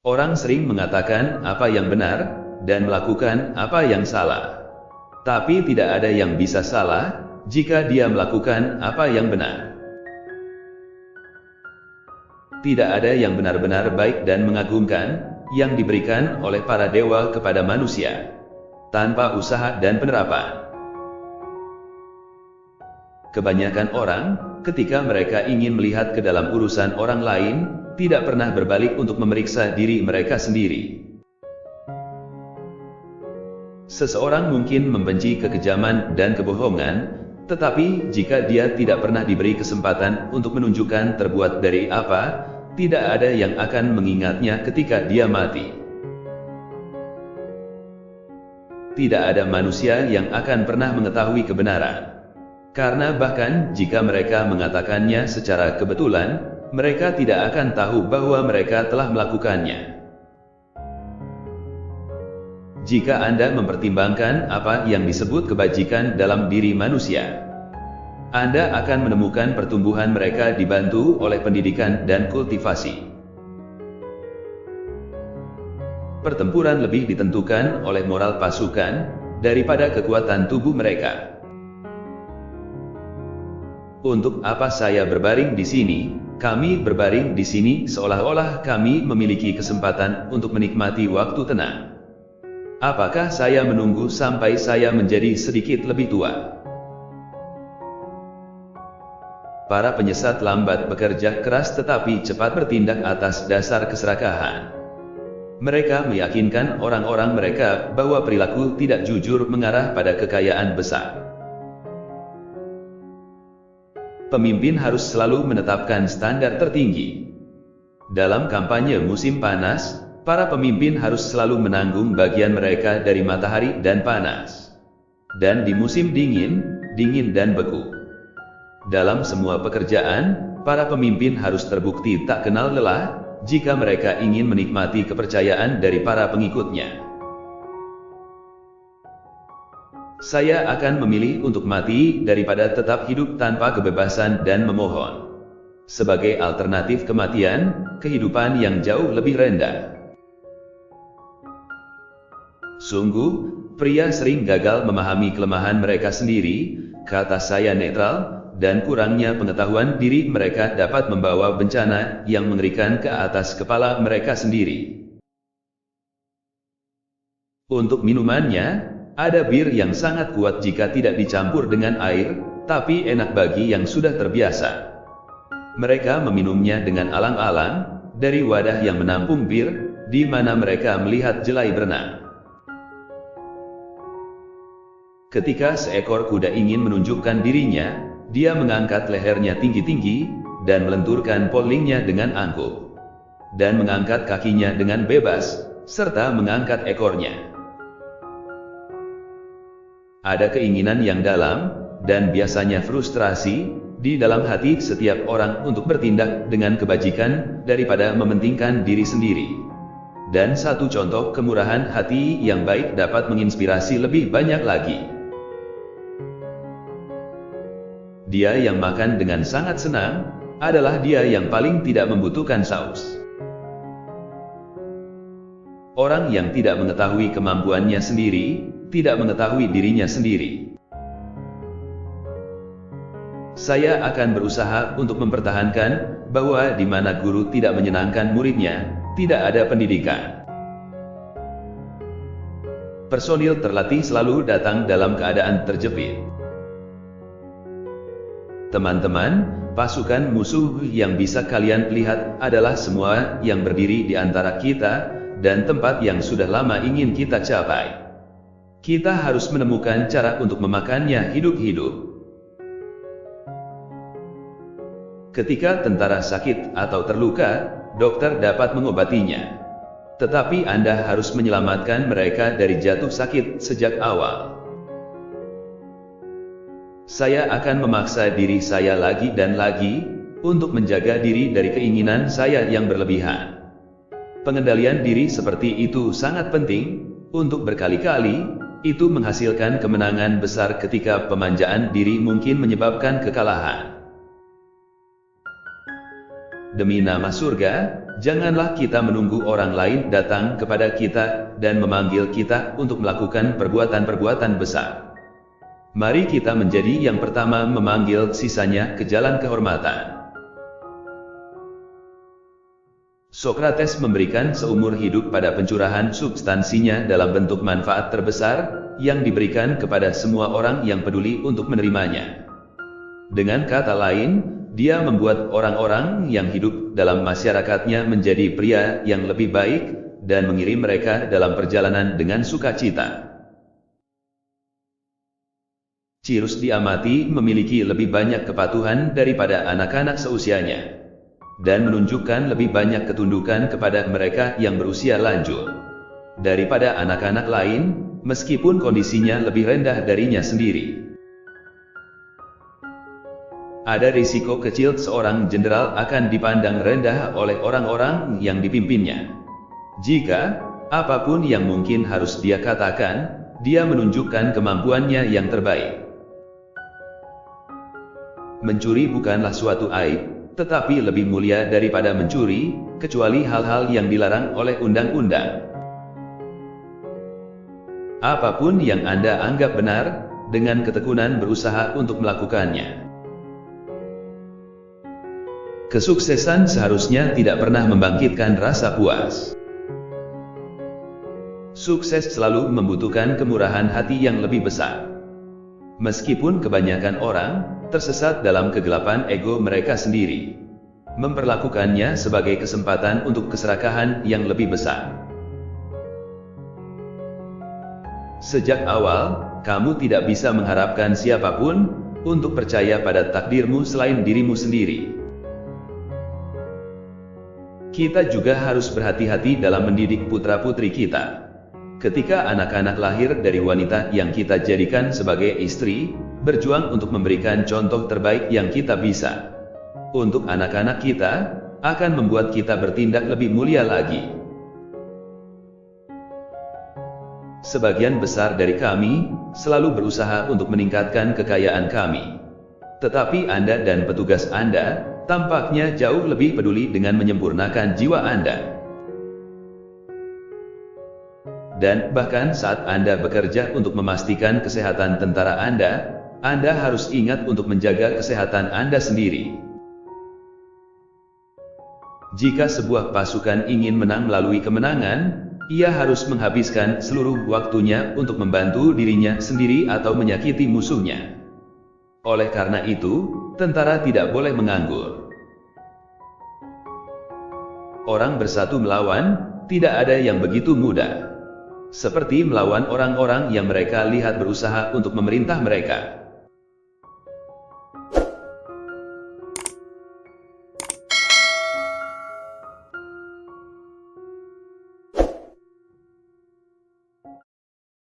Orang sering mengatakan apa yang benar, dan melakukan apa yang salah. Tapi tidak ada yang bisa salah, jika dia melakukan apa yang benar. Tidak ada yang benar-benar baik dan mengagumkan, yang diberikan oleh para dewa kepada manusia, tanpa usaha dan penerapan. Kebanyakan orang, ketika mereka ingin melihat ke dalam urusan orang lain, tidak pernah berbalik untuk memeriksa diri mereka sendiri. Seseorang mungkin membenci kekejaman dan kebohongan, tetapi jika dia tidak pernah diberi kesempatan untuk menunjukkan terbuat dari apa, tidak ada yang akan mengingatnya ketika dia mati. Tidak ada manusia yang akan pernah mengetahui kebenaran. Karena bahkan jika mereka mengatakannya secara kebetulan, mereka tidak akan tahu bahwa mereka telah melakukannya. Jika Anda mempertimbangkan apa yang disebut kebajikan dalam diri manusia, Anda akan menemukan pertumbuhan mereka dibantu oleh pendidikan dan kultivasi. Pertempuran lebih ditentukan oleh moral pasukan daripada kekuatan tubuh mereka. Untuk apa saya berbaring di sini? Kami berbaring di sini seolah-olah kami memiliki kesempatan untuk menikmati waktu tenang. Apakah saya menunggu sampai saya menjadi sedikit lebih tua? Para penyesat lambat bekerja keras tetapi cepat bertindak atas dasar keserakahan. Mereka meyakinkan orang-orang mereka bahwa perilaku tidak jujur mengarah pada kekayaan besar. Pemimpin harus selalu menetapkan standar tertinggi. Dalam kampanye musim panas, para pemimpin harus selalu menanggung bagian mereka dari matahari dan panas. Dan di musim dingin, dingin dan beku. Dalam semua pekerjaan, para pemimpin harus terbukti tak kenal lelah, jika mereka ingin menikmati kepercayaan dari para pengikutnya. Saya akan memilih untuk mati daripada tetap hidup tanpa kebebasan dan memohon. Sebagai alternatif kematian, kehidupan yang jauh lebih rendah. Sungguh, pria sering gagal memahami kelemahan mereka sendiri, kata saya netral, dan kurangnya pengetahuan diri mereka dapat membawa bencana yang mengerikan ke atas kepala mereka sendiri. Untuk minumannya, ada bir yang sangat kuat jika tidak dicampur dengan air, tapi enak bagi yang sudah terbiasa. Mereka meminumnya dengan alang-alang, dari wadah yang menampung bir, di mana mereka melihat jelai berenang. Ketika seekor kuda ingin menunjukkan dirinya, dia mengangkat lehernya tinggi-tinggi, dan melenturkan polingnya dengan angkuh. Dan mengangkat kakinya dengan bebas, serta mengangkat ekornya. Ada keinginan yang dalam, dan biasanya frustrasi, di dalam hati setiap orang untuk bertindak dengan kebajikan, daripada mementingkan diri sendiri. Dan satu contoh kemurahan hati yang baik dapat menginspirasi lebih banyak lagi. Dia yang makan dengan sangat senang, adalah dia yang paling tidak membutuhkan saus. Orang yang tidak mengetahui kemampuannya sendiri, tidak mengetahui dirinya sendiri. Saya akan berusaha untuk mempertahankan, bahwa di mana guru tidak menyenangkan muridnya, tidak ada pendidikan. Personil terlatih selalu datang dalam keadaan terjepit. Teman-teman, pasukan musuh yang bisa kalian lihat adalah semua yang berdiri di antara kita, dan tempat yang sudah lama ingin kita capai. Kita harus menemukan cara untuk memakannya hidup-hidup. Ketika tentara sakit atau terluka, dokter dapat mengobatinya. Tetapi Anda harus menyelamatkan mereka dari jatuh sakit sejak awal. Saya akan memaksa diri saya lagi dan lagi, untuk menjaga diri dari keinginan saya yang berlebihan. Pengendalian diri seperti itu sangat penting, untuk berkali-kali, itu menghasilkan kemenangan besar ketika pemanjaan diri mungkin menyebabkan kekalahan. Demi nama surga, janganlah kita menunggu orang lain datang kepada kita dan memanggil kita untuk melakukan perbuatan-perbuatan besar. Mari kita menjadi yang pertama memanggil sisanya ke jalan kehormatan. Sokrates memberikan seumur hidup pada pencurahan substansinya dalam bentuk manfaat terbesar yang diberikan kepada semua orang yang peduli untuk menerimanya. Dengan kata lain, dia membuat orang-orang yang hidup dalam masyarakatnya menjadi pria yang lebih baik dan mengirim mereka dalam perjalanan dengan sukacita. Cyrus diamati memiliki lebih banyak kepatuhan daripada anak-anak seusianya, dan menunjukkan lebih banyak ketundukan kepada mereka yang berusia lanjut daripada anak-anak lain, meskipun kondisinya lebih rendah darinya sendiri. Ada risiko kecil seorang jenderal akan dipandang rendah oleh orang-orang yang dipimpinnya. Jika apapun yang mungkin harus dia katakan, dia menunjukkan kemampuannya yang terbaik. Mencuri bukanlah suatu aib, tetapi lebih mulia daripada mencuri, kecuali hal-hal yang dilarang oleh undang-undang. Apapun yang Anda anggap benar, dengan ketekunan berusaha untuk melakukannya. Kesuksesan seharusnya tidak pernah membangkitkan rasa puas. Sukses selalu membutuhkan kemurahan hati yang lebih besar. Meskipun kebanyakan orang tersesat dalam kegelapan ego mereka sendiri, memperlakukannya sebagai kesempatan untuk keserakahan yang lebih besar. Sejak awal, kamu tidak bisa mengharapkan siapapun untuk percaya pada takdirmu selain dirimu sendiri. Kita juga harus berhati-hati dalam mendidik putra-putri kita. Ketika anak-anak lahir dari wanita yang kita jadikan sebagai istri, berjuang untuk memberikan contoh terbaik yang kita bisa untuk anak-anak kita, akan membuat kita bertindak lebih mulia lagi. Sebagian besar dari kami selalu berusaha untuk meningkatkan kekayaan kami, tetapi Anda dan petugas Anda tampaknya jauh lebih peduli dengan menyempurnakan jiwa Anda. Dan bahkan saat Anda bekerja untuk memastikan kesehatan tentara Anda harus ingat untuk menjaga kesehatan Anda sendiri. Jika sebuah pasukan ingin menang melalui kemenangan, ia harus menghabiskan seluruh waktunya untuk membantu dirinya sendiri atau menyakiti musuhnya. Oleh karena itu, tentara tidak boleh menganggur. Orang bersatu melawan, tidak ada yang begitu mudah. Seperti melawan orang-orang yang mereka lihat berusaha untuk memerintah mereka.